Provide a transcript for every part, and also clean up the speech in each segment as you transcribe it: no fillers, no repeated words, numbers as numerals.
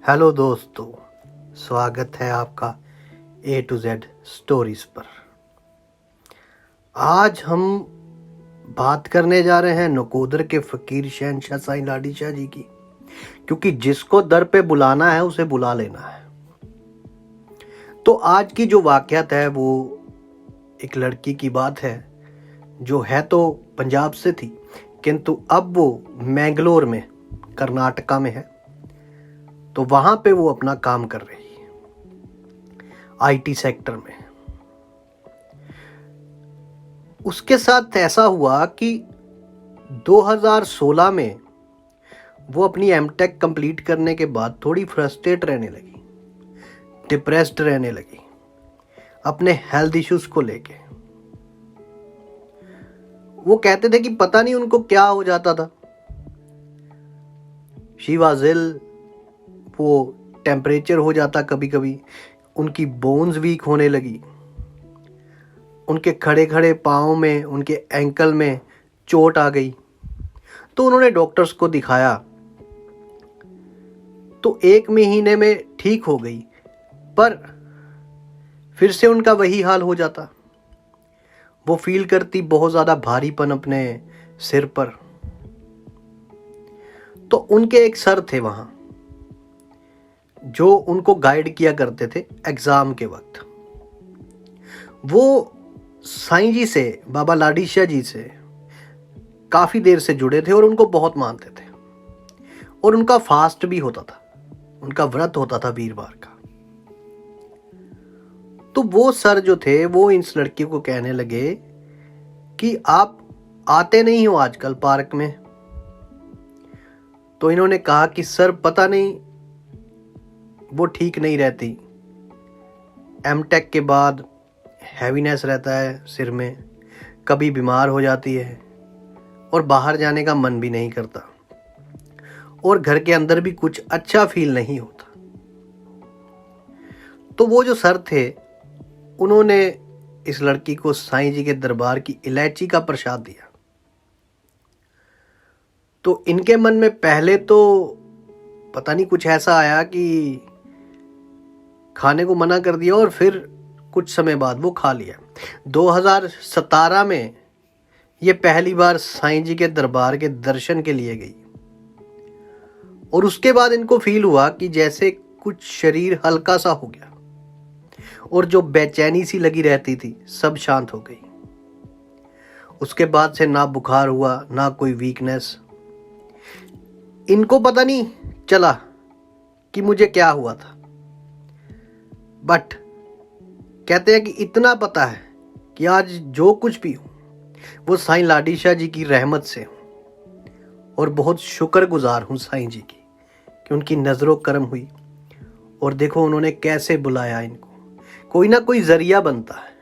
Hello दोस्तों, स्वागत है आपका A to Z स्टोरीज पर। आज हम बात करने जा रहे हैं नकोदर के फकीर शहंशाह साईं लाडी शाह जी की, क्योंकि जिसको दर पे बुलाना है उसे बुला लेना है। तो आज की जो वाकयात है वो एक लड़की की बात है जो है तो पंजाब से थी, किंतु अब वो मैंगलोर में कर्नाटका में है। तो वहां पे वो अपना काम कर रही है IT सेक्टर में। उसके साथ ऐसा हुआ कि 2016 में वो अपनी M.Tech कंप्लीट करने के बाद थोड़ी फ्रस्ट्रेट रहने लगी, डिप्रेस्ड रहने लगी अपने हेल्थ इश्यूज को लेके। वो कहते थे कि पता नहीं उनको क्या हो जाता था। शी वाज इल, वो टेम्परेचर हो जाता कभी कभी, उनकी बोन्स वीक होने लगी, उनके खड़े खड़े पाँव में, उनके एंकल में चोट आ गई। तो उन्होंने डॉक्टर्स को दिखाया तो 1 महीने में ठीक हो गई, पर फिर से उनका वही हाल हो जाता। वो फील करती बहुत ज़्यादा भारीपन अपने सिर पर। तो उनके एक सर थे वहाँ जो उनको गाइड किया करते थे एग्ज़ाम के वक्त। वो साईं जी से, बाबा लाडी शाह जी से काफ़ी देर से जुड़े थे और उनको बहुत मानते थे। और उनका फास्ट भी होता था, उनका व्रत होता था वीरवार का। तो वो सर जो थे वो इस लड़की को कहने लगे कि आप आते नहीं हो आजकल पार्क में। तो इन्होंने कहा कि सर पता नहीं, वो ठीक नहीं रहती। M.Tech के बाद हैवीनेस रहता है सिर में, कभी बीमार हो जाती है और बाहर जाने का मन भी नहीं करता, और घर के अंदर भी कुछ अच्छा फील नहीं होता। तो वो जो सर थे उन्होंने इस लड़की को साईं जी के दरबार की इलायची का प्रसाद दिया। तो इनके मन में पहले तो पता नहीं कुछ ऐसा आया कि खाने को मना कर दिया, और फिर कुछ समय बाद वो खा लिया। 2017 में ये पहली बार साईं जी के दरबार के दर्शन के लिए गई, और उसके बाद इनको फील हुआ कि जैसे कुछ शरीर हल्का सा हो गया, और जो बेचैनी सी लगी रहती थी सब शांत हो गई। उसके बाद से ना बुखार हुआ, ना कोई वीकनेस। इनको पता नहीं चला कि मुझे क्या हुआ था, बट कहते हैं कि इतना पता है कि आज जो कुछ भी हूँ वो साईं लाडी शाह जी की रहमत से हूँ, और बहुत शुक्रगुजार हूँ साईं जी की कि उनकी नज़रों करम हुई। और देखो उन्होंने कैसे बुलाया इनको। कोई ना कोई जरिया बनता है,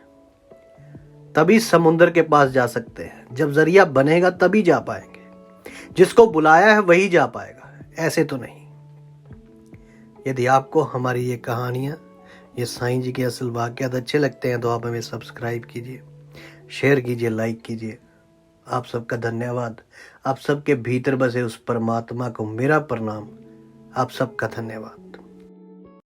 तभी समुंदर के पास जा सकते हैं। जब जरिया बनेगा तभी जा पाएंगे, जिसको बुलाया है वही जा पाएगा, ऐसे तो नहीं। यदि आपको हमारी ये कहानियाँ, ये साईं जी के असल वाक़यात अच्छे लगते हैं तो आप हमें सब्सक्राइब कीजिए, शेयर कीजिए, लाइक कीजिए। आप सबका धन्यवाद। आप सबके भीतर बसे उस परमात्मा को मेरा प्रणाम। आप सबका धन्यवाद।